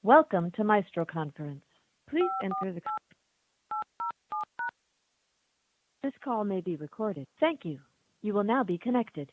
Welcome to Maestro Conference. Please enter the. This call may be recorded. Thank you. You will now be connected.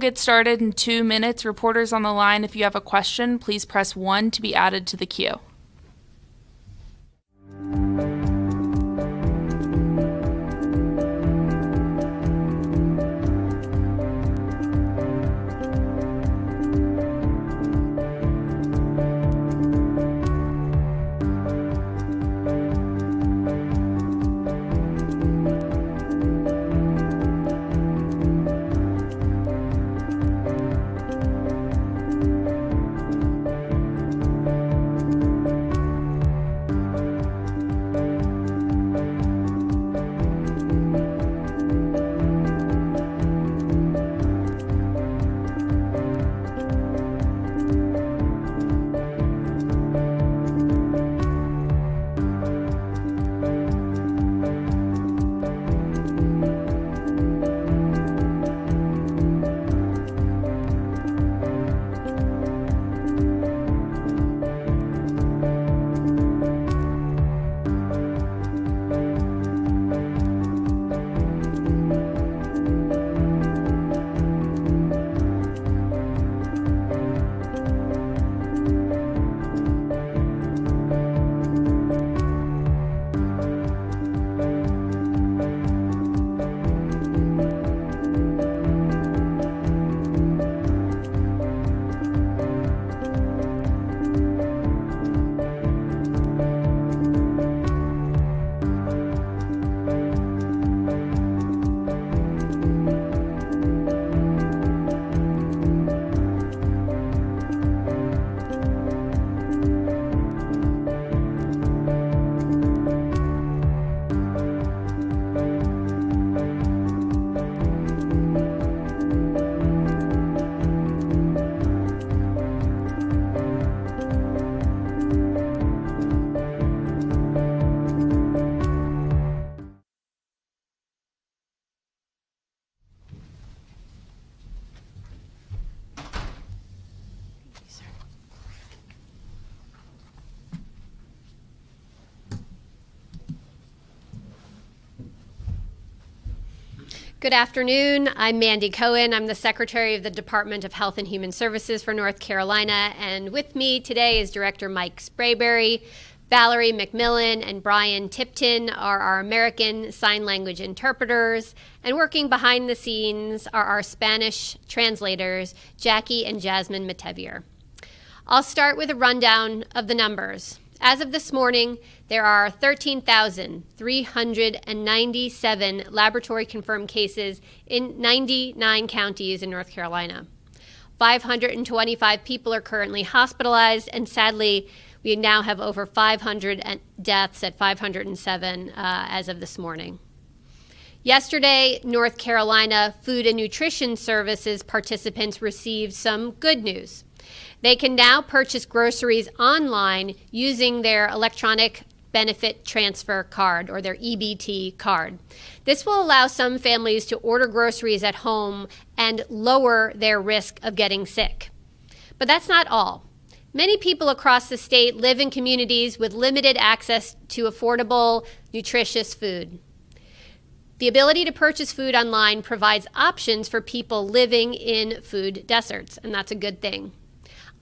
get started in 2 minutes. Reporters on the line, if you have a question, please press 1 to be added to the queue. Good afternoon. I'm Mandy Cohen. I'm the Secretary of the Department of Health and Human Services for North Carolina. And with me today is Director Mike Sprayberry. Valerie McMillan and Brian Tipton are our American Sign Language interpreters. And working behind the scenes are our Spanish translators, Jackie and Jasmine Matevier. I'll start with a rundown of the numbers. As of this morning, there are 13,397 laboratory-confirmed cases in 99 counties in North Carolina. 525 people are currently hospitalized, and sadly, we now have over 500 deaths at 507 as of this morning. Yesterday, North Carolina Food and Nutrition Services participants received some good news. They can now purchase groceries online using their electronic benefit transfer card, or their EBT card. This will allow some families to order groceries at home and lower their risk of getting sick. But that's not all. Many people across the state live in communities with limited access to affordable, nutritious food. The ability to purchase food online provides options for people living in food deserts, and that's a good thing.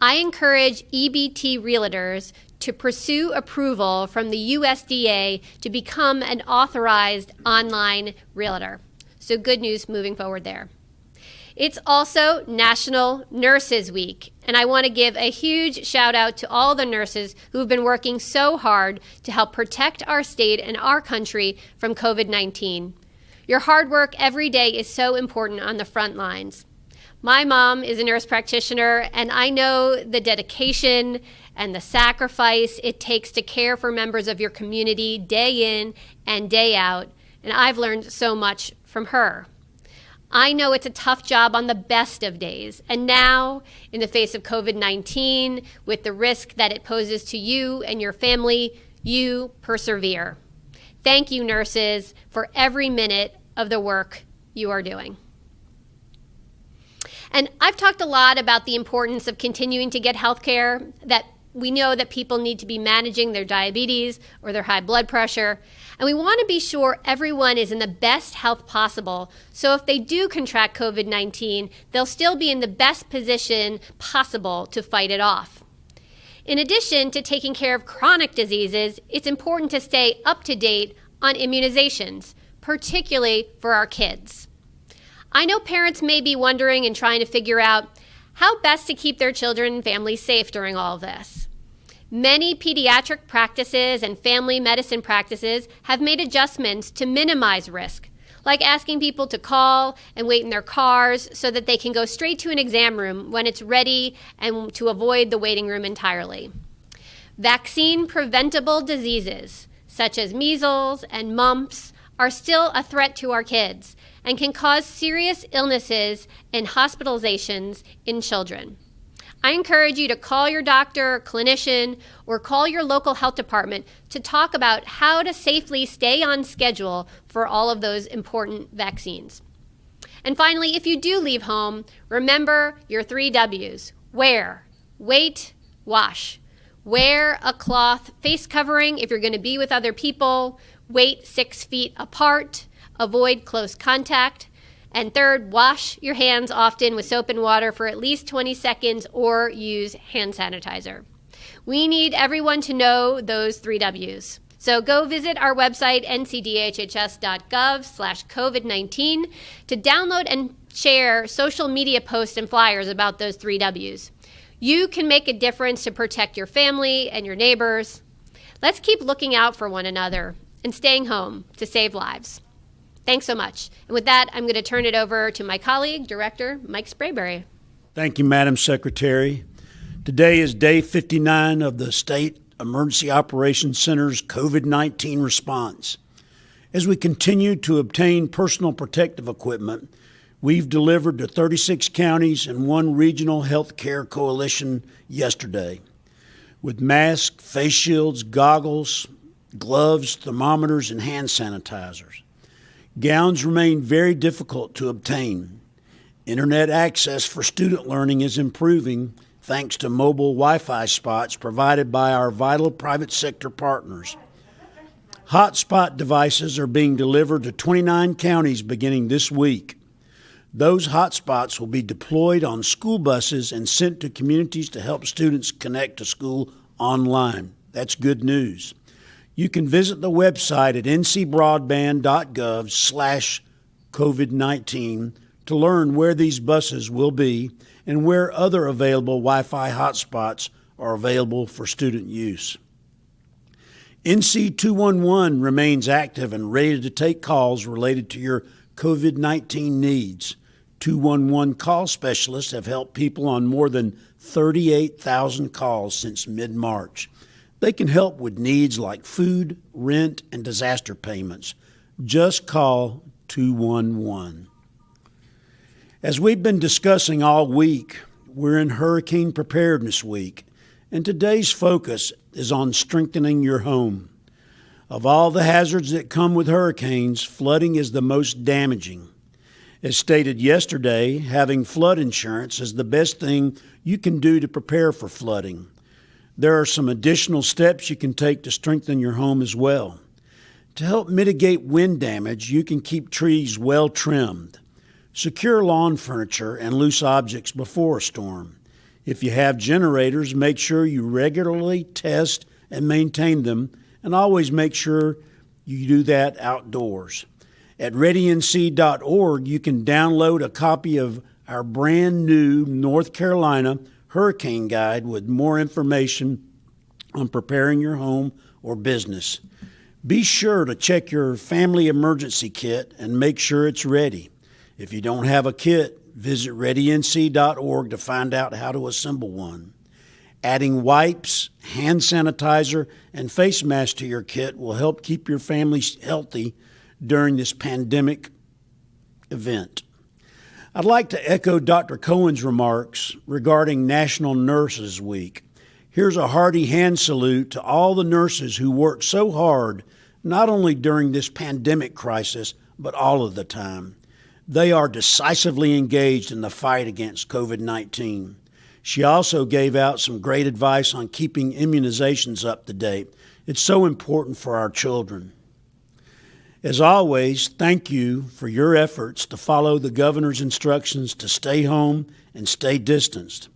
I encourage EBT realtors to pursue approval from the USDA to become an authorized online realtor. So good news moving forward there. It's also National Nurses Week, and I want to give a huge shout out to all the nurses who've been working so hard to help protect our state and our country from COVID-19. Your hard work every day is so important on the front lines. My mom is a nurse practitioner, and I know the dedication and the sacrifice it takes to care for members of your community day in and day out, and I've learned so much from her. I know it's a tough job on the best of days, and now, in the face of COVID-19, with the risk that it poses to you and your family, you persevere. Thank you, nurses, for every minute of the work you are doing. And I've talked a lot about the importance of continuing to get health care, that we know that people need to be managing their diabetes or their high blood pressure. And we want to be sure everyone is in the best health possible, so if they do contract COVID-19, they'll still be in the best position possible to fight it off. In addition to taking care of chronic diseases, it's important to stay up to date on immunizations, particularly for our kids. I know parents may be wondering and trying to figure out how best to keep their children and families safe during all of this. Many pediatric practices and family medicine practices have made adjustments to minimize risk, like asking people to call and wait in their cars so that they can go straight to an exam room when it's ready and to avoid the waiting room entirely. Vaccine-preventable diseases, such as measles and mumps, are still a threat to our kids and can cause serious illnesses and hospitalizations in children. I encourage you to call your doctor, clinician, or call your local health department to talk about how to safely stay on schedule for all of those important vaccines. And finally, if you do leave home, remember your 3 W's. Wear, wait, wash. Wear a cloth face covering if you're going to be with other people. Wait 6 feet apart. Avoid close contact. And third, wash your hands often with soap and water for at least 20 seconds or use hand sanitizer. We need everyone to know those 3 W's. So go visit our website, ncdhhs.gov/COVID-19, to download and share social media posts and flyers about those 3 W's. You can make a difference to protect your family and your neighbors. Let's keep looking out for one another and staying home to save lives. Thanks so much. And with that, I'm going to turn it over to my colleague, Director Mike Sprayberry. Thank you, Madam Secretary. Today is day 59 of the State Emergency Operations Center's COVID-19 response. As we continue to obtain personal protective equipment, we've delivered to 36 counties and 1 regional health care coalition yesterday. With masks, face shields, goggles, gloves, thermometers, and hand sanitizers. Gowns remain very difficult to obtain. Internet access for student learning is improving thanks to mobile Wi-Fi spots provided by our vital private sector partners. Hotspot devices are being delivered to 29 counties beginning this week. Those hotspots will be deployed on school buses and sent to communities to help students connect to school online. That's good news. You can visit the website at ncbroadband.gov/COVID-19 to learn where these buses will be and where other available Wi-Fi hotspots are available for student use. NC 211 remains active and ready to take calls related to your COVID-19 needs. 211 call specialists have helped people on more than 38,000 calls since mid-March. They can help with needs like food, rent, and disaster payments. Just call 211. As we've been discussing all week, we're in Hurricane Preparedness Week, and today's focus is on strengthening your home. Of all the hazards that come with hurricanes, flooding is the most damaging. As stated yesterday, having flood insurance is the best thing you can do to prepare for flooding. There are some additional steps you can take to strengthen your home as well. To help mitigate wind damage, you can keep trees well trimmed. Secure lawn furniture and loose objects before a storm. If you have generators, make sure you regularly test and maintain them, and always make sure you do that outdoors. At readync.org, you can download a copy of our brand new North Carolina Hurricane Guide with more information on preparing your home or business. Be sure to check your family emergency kit and make sure it's ready. If you don't have a kit, visit readync.org to find out how to assemble one. Adding wipes, hand sanitizer, and face masks to your kit will help keep your family healthy during this pandemic event. I'd like to echo Dr. Cohen's remarks regarding National Nurses Week. Here's a hearty hand salute to all the nurses who work so hard, not only during this pandemic crisis, but all of the time. They are decisively engaged in the fight against COVID-19. She also gave out some great advice on keeping immunizations up to date. It's so important for our children. As always, thank you for your efforts to follow the governor's instructions to stay home and stay distanced.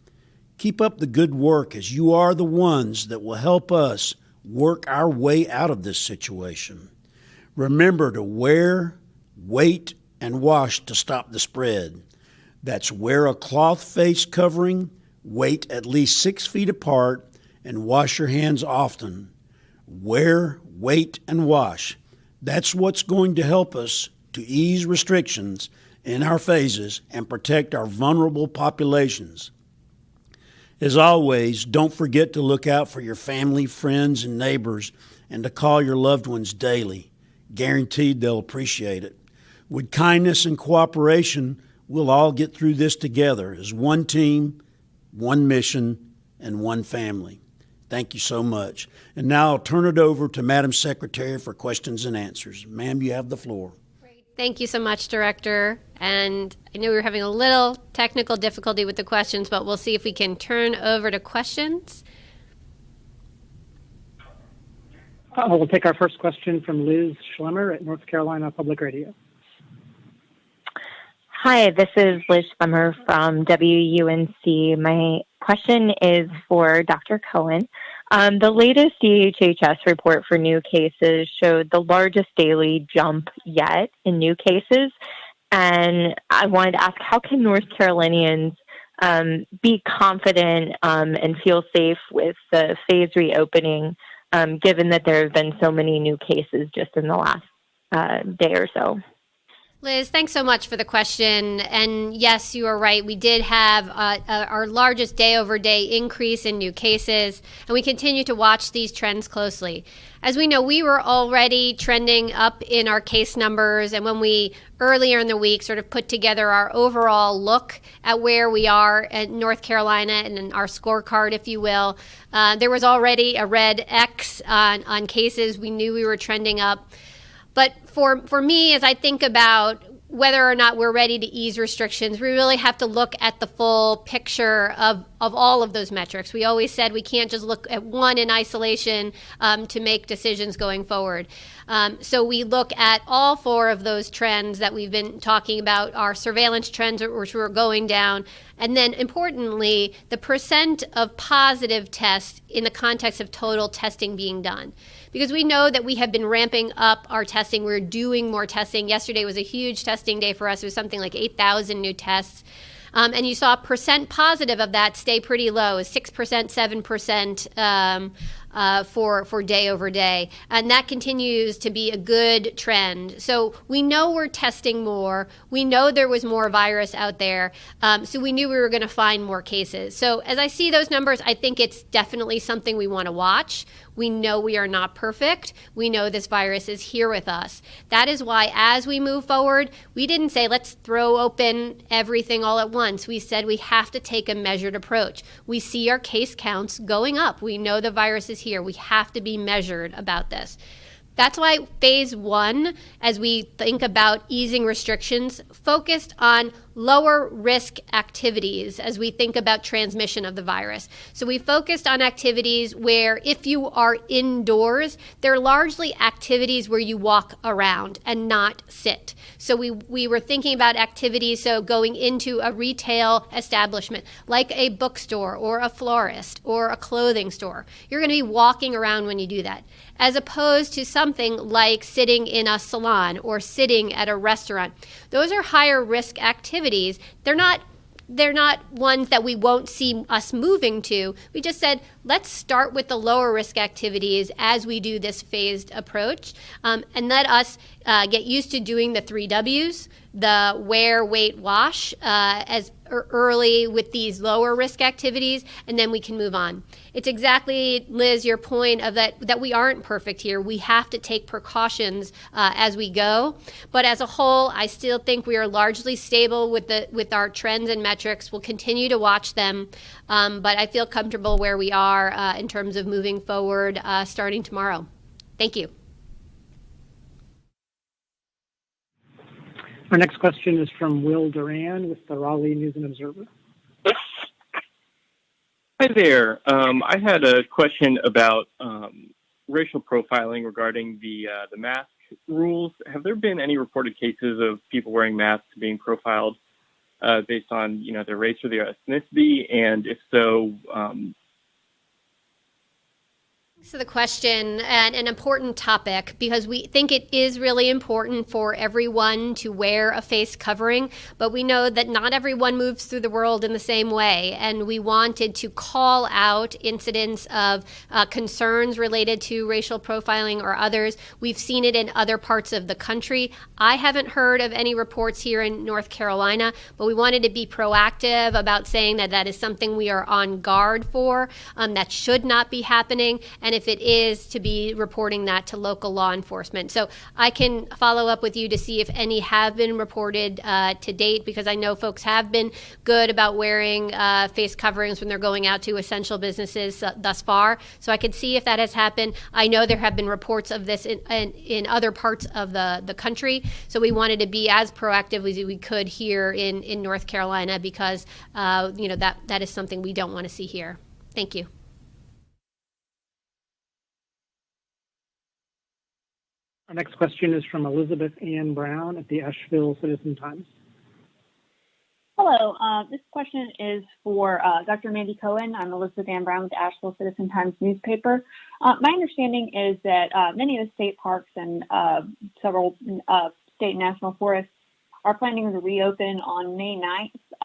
Keep up the good work, as you are the ones that will help us work our way out of this situation. Remember to wear, wait, and wash to stop the spread. That's wear a cloth face covering, wait at least 6 feet apart, and wash your hands often. Wear, wait, and wash. That's what's going to help us to ease restrictions in our phases and protect our vulnerable populations. As always, don't forget to look out for your family, friends, and neighbors, and to call your loved ones daily. Guaranteed they'll appreciate it. With kindness and cooperation, we'll all get through this together as one team, one mission, and one family. Thank you so much. And now I'll turn it over to Madam Secretary for questions and answers. Ma'am, you have the floor. Great. Thank you so much, Director. And I know we were having a little technical difficulty with the questions, but we'll see if we can turn over to questions. We'll take our first question from Liz Schlemmer at North Carolina Public Radio. Hi, this is Liz Schlemmer from WUNC. My question is for Dr. Cohen. The latest DHHS report for new cases showed the largest daily jump yet in new cases. And I wanted to ask, how can North Carolinians be confident and feel safe with the phase reopening, given that there have been so many new cases just in the last day or so? Liz, thanks so much for the question. And yes, you are right. We did have our largest day-over-day increase in new cases, and we continue to watch these trends closely. As we know, we were already trending up in our case numbers, and when we earlier in the week sort of put together our overall look at where we are in North Carolina and our scorecard, if you will, there was already a red X on cases. We knew we were trending up. But for me, as I think about whether or not we're ready to ease restrictions, we really have to look at the full picture of all of those metrics. We always said we can't just look at one in isolation to make decisions going forward. So we look at all 4 of those trends that we've been talking about, our surveillance trends, which were going down, and then importantly, the percent of positive tests in the context of total testing being done. Because we know that we have been ramping up our testing. We're doing more testing. Yesterday was a huge testing day for us. It was something like 8,000 new tests. And you saw percent positive of that stay pretty low, 6%, 7% for day over day. And that continues to be a good trend. So we know we're testing more. We know there was more virus out there. So we knew we were going to find more cases. So as I see those numbers, I think it's definitely something we want to watch. We know we are not perfect. We know this virus is here with us. That is why as we move forward, we didn't say let's throw open everything all at once. We said we have to take a measured approach. We see our case counts going up. We know the virus is here. We have to be measured about this. That's why phase 1, as we think about easing restrictions, focused on lower risk activities as we think about transmission of the virus. So we focused on activities where if you are indoors, they're largely activities where you walk around and not sit. So we were thinking about activities, so going into a retail establishment like a bookstore or a florist or a clothing store. You're going to be walking around when you do that, as opposed to something like sitting in a salon or sitting at a restaurant. Those are higher risk activities. They're not ones that we won't see us moving to. We just said, let's start with the lower risk activities as we do this phased approach, and let us get used to doing the 3 W's, the wear, wait, wash, as early with these lower risk activities, and then we can move on. It's exactly, Liz, your point of that we aren't perfect here. We have to take precautions as we go. But as a whole, I still think we are largely stable with our trends and metrics. We'll continue to watch them, but I feel comfortable where we are in terms of moving forward starting tomorrow. Thank you. Our next question is from Will Duran with the Raleigh News and Observer. Hi there. I had a question about racial profiling regarding the mask rules, have there been any reported cases of people wearing masks being profiled based on, their race or their ethnicity? And if so, So the question, and an important topic, because we think it is really important for everyone to wear a face covering, but we know that not everyone moves through the world in the same way, and we wanted to call out incidents of concerns related to racial profiling or others. We've seen it in other parts of the country. I haven't heard of any reports here in North Carolina, but we wanted to be proactive about saying that that is something we are on guard for, that should not be happening, and if it is, to be reporting that to local law enforcement. So I can follow up with you to see if any have been reported to date, because I know folks have been good about wearing face coverings when they're going out to essential businesses thus far. So I could see if that has happened. I know there have been reports of this in other parts of the country. So we wanted to be as proactive as we could here in North Carolina, because that is something we don't want to see here. Thank you. Our next question is from Elizabeth Ann Brown at the Asheville Citizen-Times. Hello. This question is for Dr. Mandy Cohen. I'm Elizabeth Ann Brown with the Asheville Citizen-Times newspaper. My understanding is that many of the state parks and several state and national forests are planning to reopen on May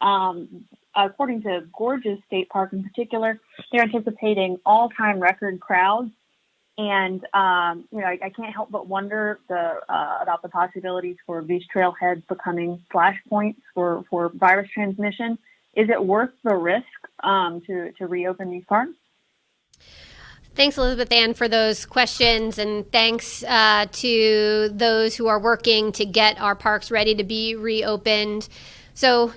9th. According to Gorges State Park in particular, they're anticipating all-time record crowds. And, I can't help but wonder about the possibilities for these trailheads becoming flashpoints for virus transmission. Is it worth the risk to reopen these parks? Thanks, Elizabeth Ann, for those questions, and thanks to those who are working to get our parks ready to be reopened. So,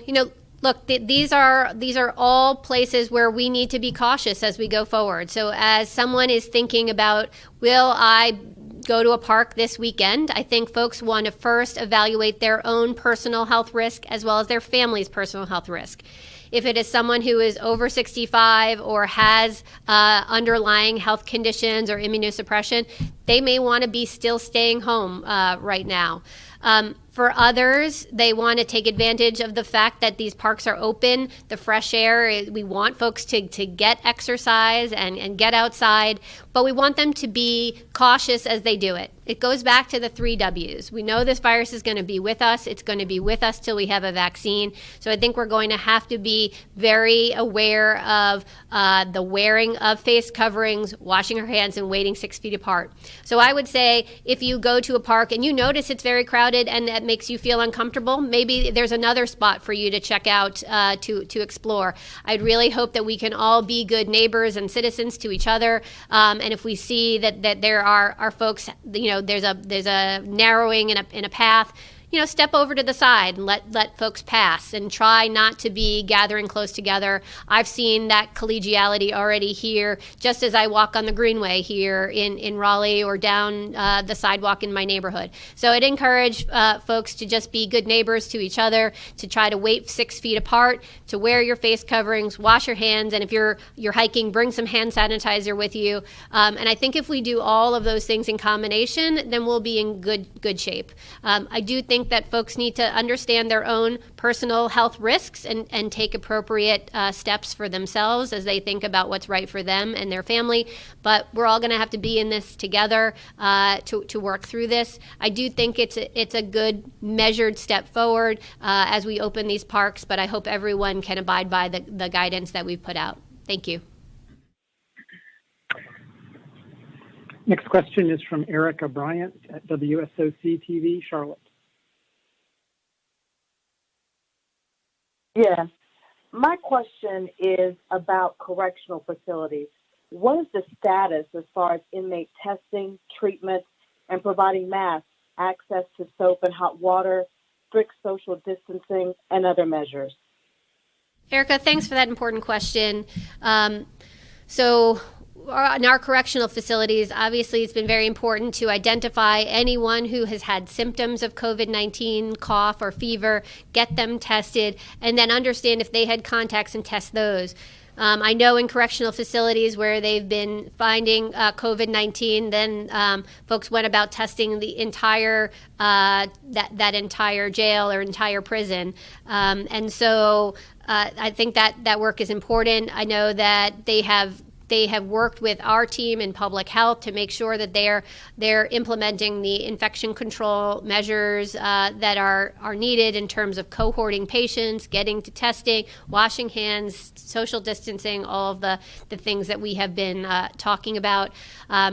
look, these are all places where we need to be cautious as we go forward. So as someone is thinking about, will I go to a park this weekend, I think folks want to first evaluate their own personal health risk as well as their family's personal health risk. If it is someone who is over 65 or has underlying health conditions or immunosuppression, they may want to be still staying home right now. For others, they want to take advantage of the fact that these parks are open, the fresh air. We want folks to get exercise and get outside, but we want them to be cautious as they do it. It goes back to the 3 W's. We know this virus is going to be with us. It's going to be with us till we have a vaccine. So I think we're going to have to be very aware of the wearing of face coverings, washing our hands, and waiting 6 feet apart. So I would say if you go to a park and you notice it's very crowded and that makes you feel uncomfortable, maybe there's another spot for you to check out to explore. I'd really hope that we can all be good neighbors and citizens to each other. And if we see that there are folks, there's a narrowing in a path, step over to the side and let folks pass and try not to be gathering close together. I've seen that collegiality already here, just as I walk on the Greenway here in Raleigh or down the sidewalk in my neighborhood. So I'd encourage folks to just be good neighbors to each other, to try to wait 6 feet apart, to wear your face coverings, wash your hands, and if you're hiking, bring some hand sanitizer with you. And I think if we do all of those things in combination, then we'll be in good shape. I do think that folks need to understand their own personal health risks and take appropriate steps for themselves as they think about what's right for them and their family. But we're all going to have to be in this together to work through this. I do think it's a good measured step forward as we open these parks, but I hope everyone can abide by the guidance that we've put out. Thank you. Next question is from Erica Bryant at WSOC-TV, Charlotte. Yeah. My question is about correctional facilities. What is the status as far as inmate testing, treatment, and providing masks, access to soap and hot water, strict social distancing, and other measures? Erica, thanks for that important question. So in our correctional facilities, obviously it's been very important to identify anyone who has had symptoms of COVID-19, cough or fever, get them tested, and then understand if they had contacts and test those. I know in correctional facilities where they've been finding COVID-19, then folks went about testing the entire that entire jail or entire prison, and so I think that work is important. I know that they have worked with our team in public health to make sure that they're implementing the infection control measures that are needed in terms of cohorting patients, getting to testing, washing hands, social distancing, all of the things that we have been talking about.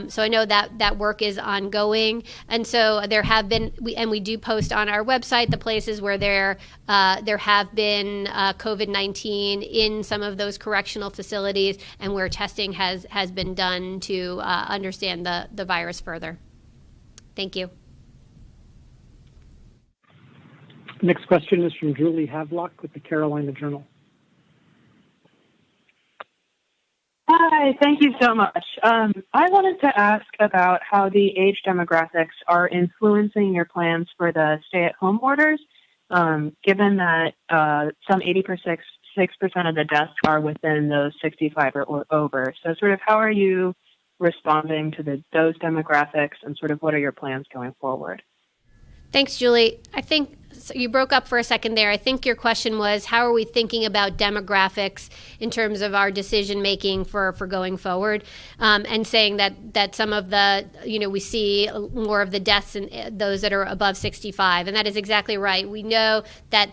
So I know that work is ongoing, and so there have been, we do post on our website the places where there have been COVID-19 in some of those correctional facilities, and where testing has been done to understand the virus further. Thank you. Next question is from Julie Havelock with the Carolina Journal. Hi, thank you so much. I wanted to ask about how the age demographics are influencing your plans for the stay-at-home orders, given that some 86% of the deaths are within those 65 or over. So sort of how are you responding to those demographics, and sort of what are your plans going forward? Thanks, Julie. I think so you broke up for a second there. I think your question was, how are we thinking about demographics in terms of our decision making for going forward, and saying that some of the, we see more of the deaths in those that are above 65. And that is exactly right. We know that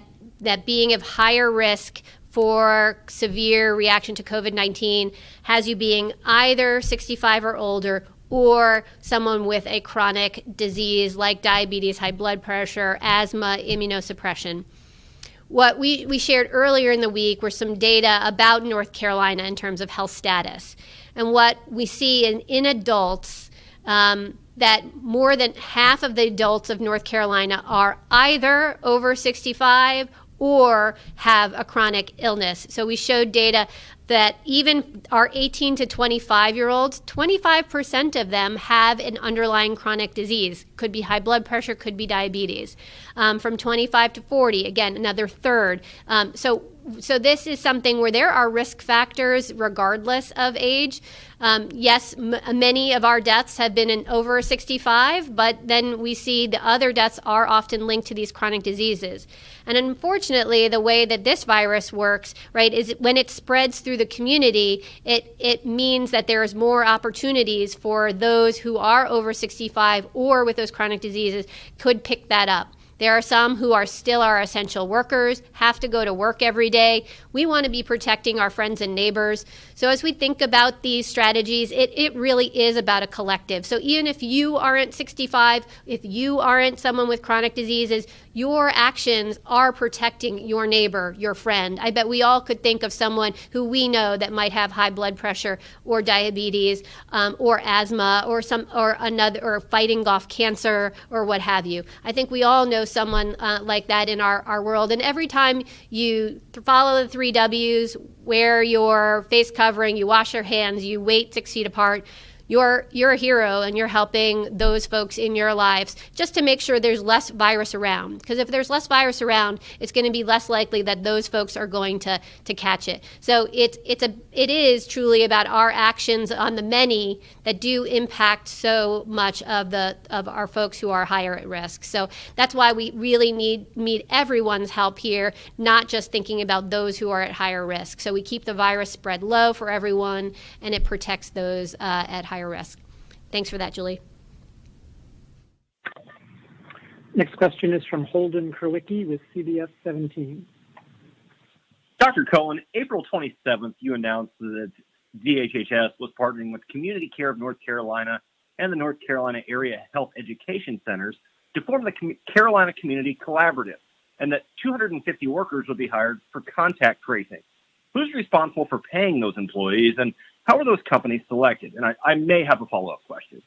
being of higher risk for severe reaction to COVID-19 has you being either 65 or older, or someone with a chronic disease like diabetes, high blood pressure, asthma, immunosuppression. What we shared earlier in the week were some data about North Carolina in terms of health status. And what we see in adults, that more than half of the adults of North Carolina are either over 65 or have a chronic illness. So we showed data that even our 18 to 25-year-olds, 25% of them have an underlying chronic disease. Could be high blood pressure, could be diabetes. From 25 to 40, again, another third. So this is something where there are risk factors regardless of age. Yes, many of our deaths have been in over 65, but then we see the other deaths are often linked to these chronic diseases. And unfortunately, the way that this virus works, right, is when it spreads through the community, it means that there is more opportunities for those who are over 65 or with those chronic diseases could pick that up. There are some who are still our essential workers, have to go to work every day. We want to be protecting our friends and neighbors. So as we think about these strategies, it really is about a collective. So even if you aren't 65, if you aren't someone with chronic diseases, your actions are protecting your neighbor, your friend. I bet we all could think of someone who we know that might have high blood pressure or diabetes, or asthma, or fighting off cancer, or what have you. I think we all know someone like that in our world. And every time you follow the 3 W's, wear your face covering, you wash your hands, you wait 6 feet apart, you're a hero, and you're helping those folks in your lives just to make sure there's less virus around. Because if there's less virus around, it's going to be less likely that those folks are going to catch it. So it is truly about our actions on the many that do impact so much of our folks who are higher at risk. So that's why we really need everyone's help here, not just thinking about those who are at higher risk. So we keep the virus spread low for everyone, and it protects those at higher risk. Thanks for that, Julie. Next question is from Holden Kerwicki with CBS 17. Dr. Cohen, April 27th, you announced that DHHS was partnering with Community Care of North Carolina and the North Carolina Area Health Education Centers to form the Carolina Community Collaborative, and that 250 workers would be hired for contact tracing. Who's responsible for paying those employees, and how are those companies selected? And I may have a follow-up question.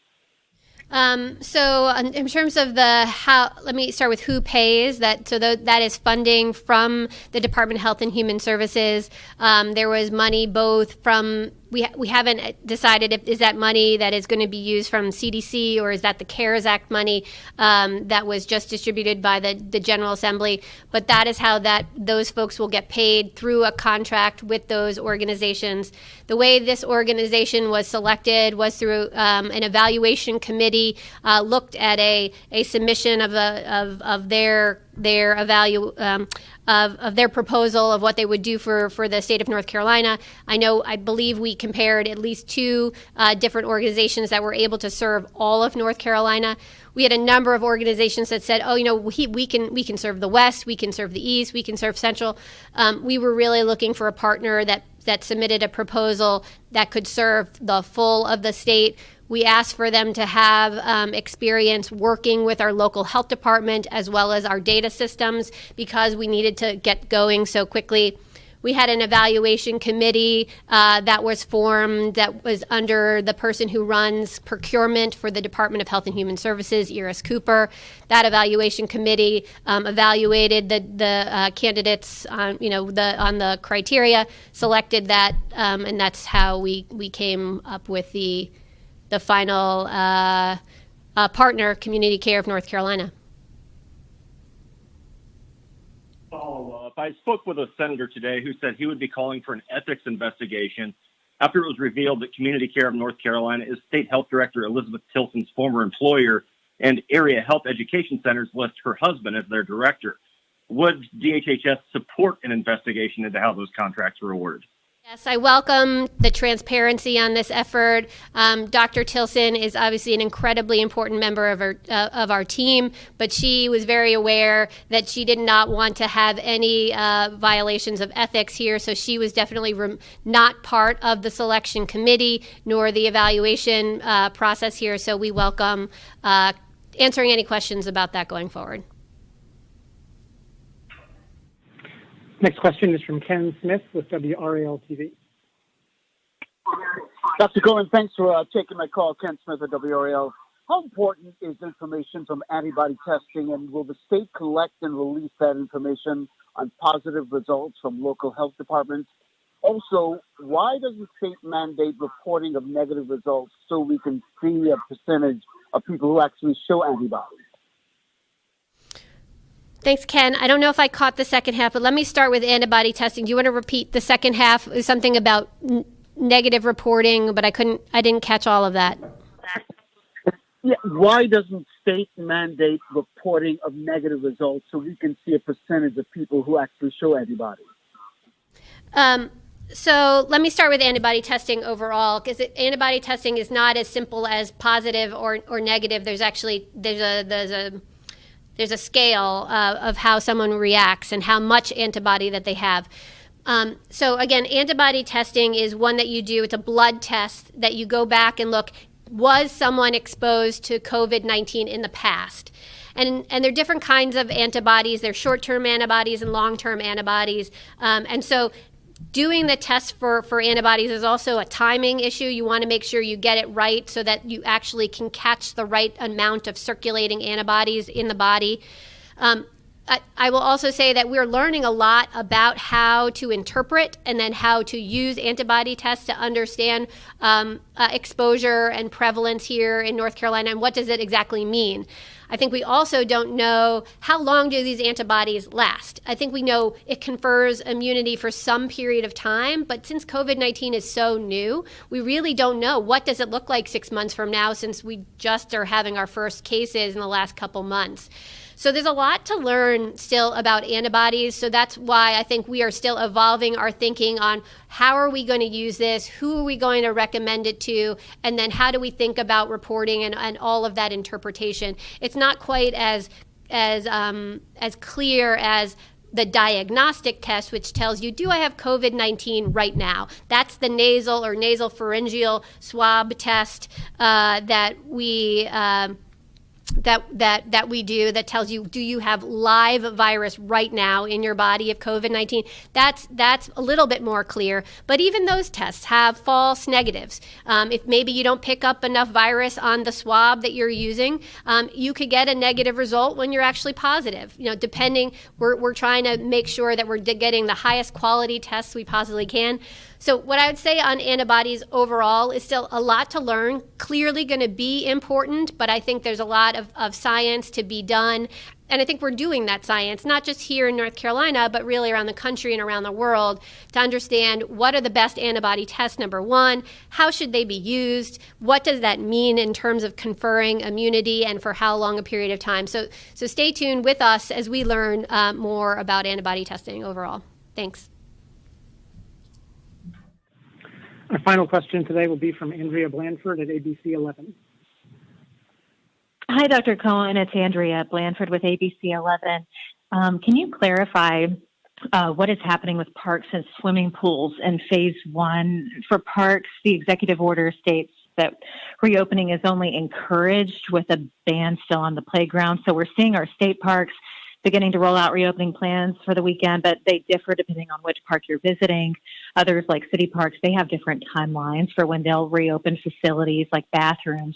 So in terms of let me start with who pays that. So that is funding from the Department of Health and Human Services. There was money both from we haven't decided if is that money that is going to be used from CDC or is that the CARES Act money that was just distributed by the General Assembly. But that is how those folks will get paid through a contract with those organizations. The way this organization was selected was through an evaluation committee looked at a submission of their of their proposal of what they would do for the state of North Carolina. I believe we compared at least two different organizations that were able to serve all of North Carolina. We had a number of organizations that said, we can serve the West, we can serve the East, we can serve Central. We were really looking for a partner that submitted a proposal that could serve the full of the state. We asked for them to have experience working with our local health department as well as our data systems because we needed to get going so quickly. We had an evaluation committee that was formed that was under the person who runs procurement for the Department of Health and Human Services, Iris Cooper. That evaluation committee evaluated the candidates on the criteria, selected that, and that's how we came up with the final partner, Community Care of North Carolina. Follow-up. I spoke with a senator today who said he would be calling for an ethics investigation after it was revealed that Community Care of North Carolina is State Health Director Elizabeth Tilson's former employer, and Area Health Education Centers list her husband as their director. Would DHHS support an investigation into how those contracts were awarded? Yes, I welcome the transparency on this effort. Dr. Tilson is obviously an incredibly important member of our team, but she was very aware that she did not want to have any violations of ethics here, so she was definitely not part of the selection committee nor the evaluation process here, so we welcome answering any questions about that going forward. Next question is from Ken Smith with WRAL TV. Dr. Cohen, thanks for taking my call. Ken Smith at WRAL. How important is information from antibody testing, and will the state collect and release that information on positive results from local health departments? Also, why doesn't the state mandate reporting of negative results so we can see a percentage of people who actually show antibodies? Thanks, Ken. I don't know if I caught the second half, but let me start with antibody testing. Do you want to repeat the second half? It was something about negative reporting, but I didn't catch all of that. Yeah, why doesn't state mandate reporting of negative results so we can see a percentage of people who actually show antibodies? So let me start with antibody testing overall, because antibody testing is not as simple as positive or negative. There's a scale of how someone reacts and how much antibody that they have. So again, antibody testing is one that you do. It's a blood test that you go back and look, was someone exposed to COVID-19 in the past? And there are different kinds of antibodies. There's short-term antibodies and long-term antibodies. And so doing the test for antibodies is also a timing issue. You want to make sure you get it right so that you actually can catch the right amount of circulating antibodies in the body. I will also say that we're learning a lot about how to interpret and then how to use antibody tests to understand exposure and prevalence here in North Carolina and what does it exactly mean. I think we also don't know how long do these antibodies last. I think we know it confers immunity for some period of time, but since COVID-19 is so new, we really don't know what does it look like 6 months from now since we just are having our first cases in the last couple months. So there's a lot to learn still about antibodies. So that's why I think we are still evolving our thinking on how are we going to use this, who are we going to recommend it to, and then how do we think about reporting and all of that interpretation. It's not quite as clear as the diagnostic test, which tells you, do I have COVID-19 right now? That's the nasal or nasopharyngeal swab test that we do that tells you, do you have live virus right now in your body of COVID-19? That's a little bit more clear, but even those tests have false negatives. If maybe you don't pick up enough virus on the swab that you're using, you could get a negative result when you're actually positive. Depending, we're trying to make sure that we're getting the highest quality tests we possibly can. So what I would say on antibodies overall is still a lot to learn, clearly going to be important, but I think there's a lot of science to be done. And I think we're doing that science, not just here in North Carolina, but really around the country and around the world to understand what are the best antibody tests, number one, how should they be used, what does that mean in terms of conferring immunity and for how long a period of time. So stay tuned with us as we learn more about antibody testing overall. Thanks. Our final question today will be from Andrea Blanford at ABC 11. Hi, Dr. Cohen. It's Andrea Blanford with ABC 11. Can you clarify what is happening with parks and swimming pools in phase one? For parks, the executive order states that reopening is only encouraged with a ban still on the playground. So we're seeing our state parks beginning to roll out reopening plans for the weekend, but they differ depending on which park you're visiting. Others, like city parks, they have different timelines for when they'll reopen facilities like bathrooms.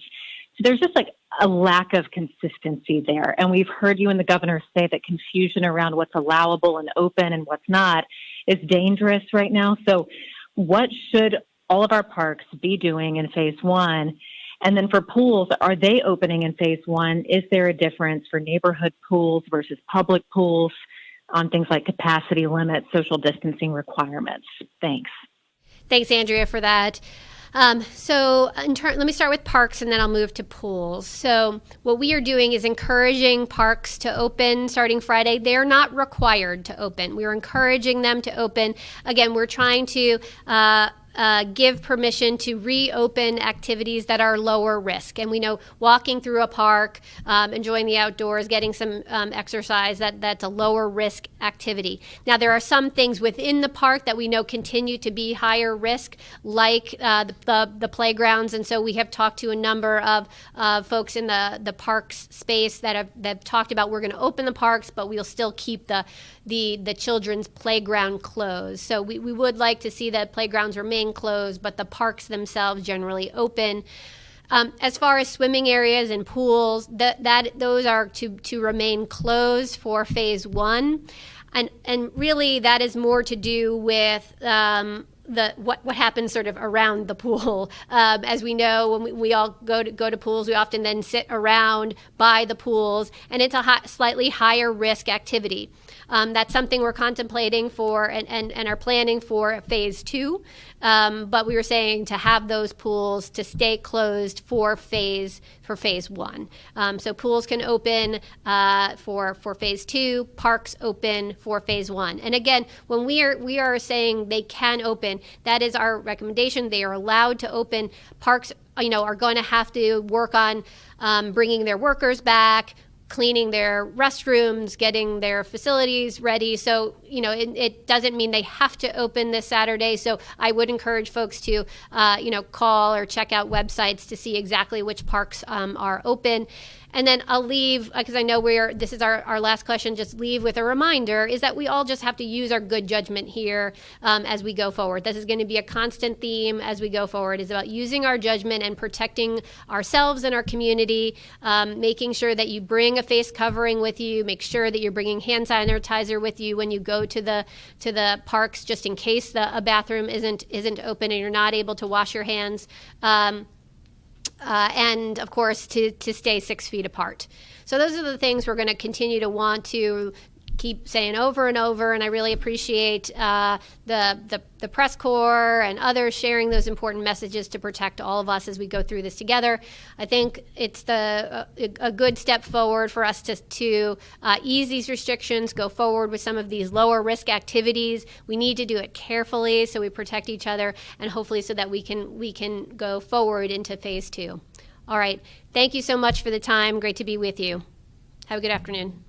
So there's just like a lack of consistency there. And we've heard you and the governor say that confusion around what's allowable and open and what's not is dangerous right now. So what should all of our parks be doing in phase one? And then for pools, are they opening in phase one? Is there a difference for neighborhood pools versus public pools on things like capacity limits, social distancing requirements? Thanks, Andrea, for that. Let me start with parks and then I'll move to pools. So what we are doing is encouraging parks to open starting Friday. They're not required to open. We're encouraging them to open. Again, we're trying to give permission to reopen activities that are lower risk. And we know walking through a park, enjoying the outdoors, getting some exercise, that's a lower risk activity. Now, there are some things within the park that we know continue to be higher risk, like the playgrounds. And so we have talked to a number of folks in the parks space that have talked about we're going to open the parks, but we'll still keep the children's playground closed. So we would like to see that playgrounds remain closed, but the parks themselves generally open. As far as swimming areas and pools, those are to remain closed for phase one, and really that is more to do with what happens sort of around the pool. As we know, when we all go to pools, we often then sit around by the pools, and it's a slightly higher risk activity. That's something we're contemplating for and are planning for phase two. But we were saying to have those pools to stay closed for phase one. So pools can open for phase two, parks open for phase one. And again, when we are saying they can open, that is our recommendation. They are allowed to open. Parks, are going to have to work on bringing their workers back, cleaning their restrooms, getting their facilities ready. So, it doesn't mean they have to open this Saturday. So I would encourage folks to, call or check out websites to see exactly which parks are open. And then I'll leave, because I know this is our last question, just leave with a reminder, is that we all just have to use our good judgment here as we go forward. This is going to be a constant theme as we go forward. It's about using our judgment and protecting ourselves and our community, making sure that you bring a face covering with you, make sure that you're bringing hand sanitizer with you when you go to the parks, just in case a bathroom isn't open and you're not able to wash your hands. And of course, to stay 6 feet apart. So those are the things we're going to continue to want to keep saying over and over. And I really appreciate the press corps and others sharing those important messages to protect all of us as we go through this together. I think it's a good step forward for us to ease these restrictions, go forward with some of these lower risk activities. We need to do it carefully so we protect each other, and hopefully so that we can go forward into phase two. All right. Thank you so much for the time. Great to be with you. Have a good afternoon.